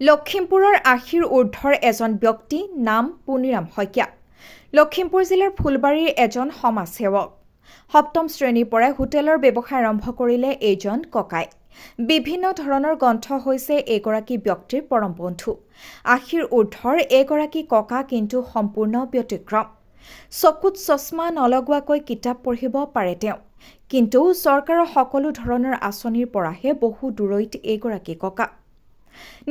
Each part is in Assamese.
লখিমপুৰৰ ৮০ৰ ঊৰ্ধৰ এজন ব্যক্তি নাম পুনিৰাম শইকীয়া। লখিমপুৰ জিলাৰ ফুলবাৰীৰ এজন সমাজসেৱক। সপ্তম শ্ৰেণীৰ পৰাই হোটেলৰ ব্যৱসায় আৰম্ভ কৰিলে এইজন ককাই। বিভিন্ন ধৰণৰ গ্ৰন্থ হৈছে এইগৰাকী ব্যক্তিৰ পৰম বন্ধু। ৮০ৰ ঊৰ্ধৰ এইগৰাকী ককা কিন্তু সম্পূৰ্ণ ব্যতিক্ৰম। চকুত চশমা নলগোৱাকৈ কিতাপ পঢ়িব পাৰে তেওঁ। কিন্তু চৰকাৰৰ সকলো ধৰণৰ আঁচনিৰ পৰাহে বহু দূৰৈত এইগৰাকী ককা।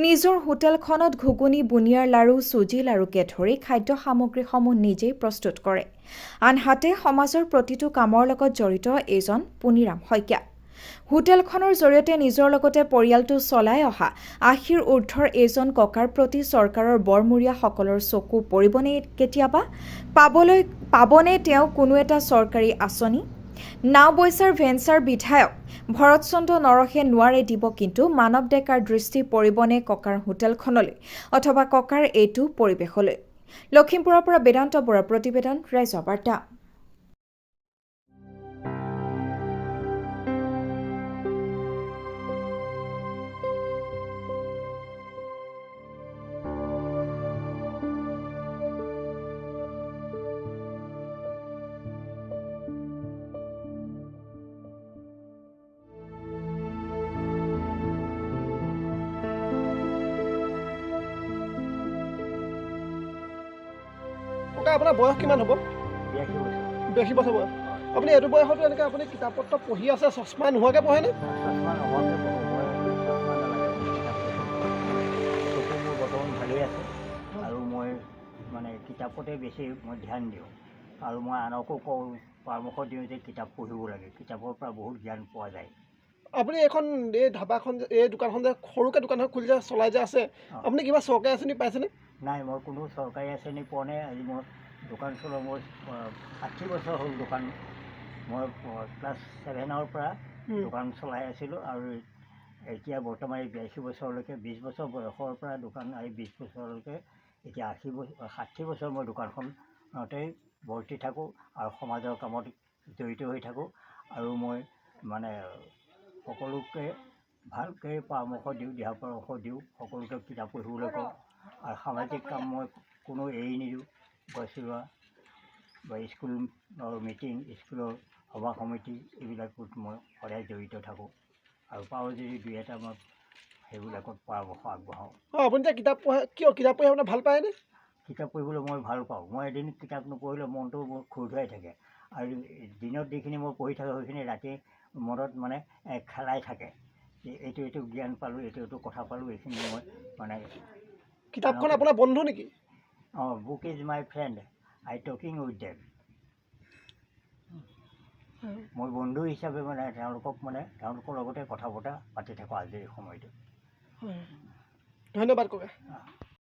নিজৰ হোটেলখনত ঘুগুনি, বুনিয়াৰ লাড়ু, চুজি লাড়ুকে ধৰি খাদ্য সামগ্ৰীসমূহ নিজেই প্ৰস্তুত কৰে। আনহাতে সমাজৰ প্ৰতিটো কামৰ লগত জড়িত এইজন পুনিৰাম শইকীয়া। হোটেলখনৰ জৰিয়তে নিজৰ লগতে পৰিয়ালটো চলাই অহা ৮০ৰ ঊৰ্ধৰ এইজন ককাৰ প্ৰতি চৰকাৰৰ বৰমূৰীয়াসকলৰ চকু পৰিবনে কেতিয়াবা? পাবনে তেওঁ কোনো এটা চৰকাৰী আঁচনি? নাওবৈচাৰ ভেঞ্চাৰ বিধায়ক ভৰতচন্দ্ৰ নৰহে নোৱাৰে দিব, কিন্তু মানৱ ডেকাৰ দৃষ্টি পৰিবনে ককাৰ হোটেলখনলৈ অথবা ককাৰ এইটো পৰিৱেশলৈ? লখিমপুৰৰ পৰা বেদান্ত বৰাৰ প্ৰতিবেদন, ৰাইজৰ বাৰ্তা। আপোনাৰ বয়স কিমান হ'ব? 82 বছৰ বয়স। আপুনি এইটো বয়সতো এনেকৈ আপুনি কিতাপ পত্ৰ পঢ়ি আছে, চশমা নোহোৱাকৈ পঢ়েনে? মোৰ বৰ্তমান ভালেই আছে আৰু মই মানে কিতাপতে বেছি মই ধ্যান দিওঁ আৰু মই আনকো কওঁ, পৰামৰ্শ দিওঁ যে কিতাপ পঢ়িব লাগে। কিতাপৰ পৰা বহুত জ্ঞান পোৱা যায়। আপুনি এই ধাবাখন এই দোকানখন যে সৰুকৈ দোকানখন খুলি যে চলাই যে আছে, আপুনি কিবা চৰকাৰী আঁচনি পাইছেনে? নাই, মই কোনো চৰকাৰী আঁচনি পোৱা নাই। আজি মই দোকান চলোৱা মোৰ 60 বছৰ হ'ল দোকান। মই ক্লাছ 7ৰ পৰা দোকান চলাই আছিলোঁ আৰু এতিয়া বৰ্তমান 82 বছৰলৈকে 20 বছৰ বয়সৰ পৰা দোকান আহি 20 বছৰলৈকে এতিয়া 60 বছৰ মই দোকানখনতেই ভৰ্তি থাকোঁ আৰু সমাজৰ কামত জড়িত হৈ থাকোঁ। আৰু মই মানে সকলোকে ভালকৈ পৰামৰ্শ দিওঁ, দিহা পৰামৰ্শ দিওঁ, সকলোকে কিতাপ পঢ়িবলৈ কওঁ। আৰু সামাজিক কাম মই কোনো এৰি নিদিওঁ। গছ ৰোৱা বা স্কুলৰ মিটিং, স্কুলৰ সভা সমিতি এইবিলাকত মই সদায় জড়িত থাকোঁ আৰু পাৰোঁ যদি দুই এটা মই সেইবিলাকত পৰামৰ্শ আগবঢ়াওঁ। আপুনি যে কিতাপ পঢ়ে, কিয় কিতাপ পঢ়ি আপোনাৰ ভাল পায়নে? কিতাপ পঢ়িবলৈ মই ভাল পাওঁ। মই এদিন কিতাপ নপঢ়িলে মনটো মোৰ খোৰধুৱাই থাকে আৰু দিনত যিখিনি মই পঢ়ি থাকোঁ সেইখিনি ৰাতি মনত মানে খেলাই থাকে। এইটো জ্ঞান পালোঁ, এইটো কথা পালোঁ, এইখিনি মই মানে কিতাপখন আপোনাৰ বন্ধু নেকি? Book is my friend, I talking with them. মই বন্ধু হিচাপে মানে তেওঁলোকৰ লগতে কথা বতৰা পাতি থাকোঁ আজৰি সময়টো। ধন্যবাদ ককা।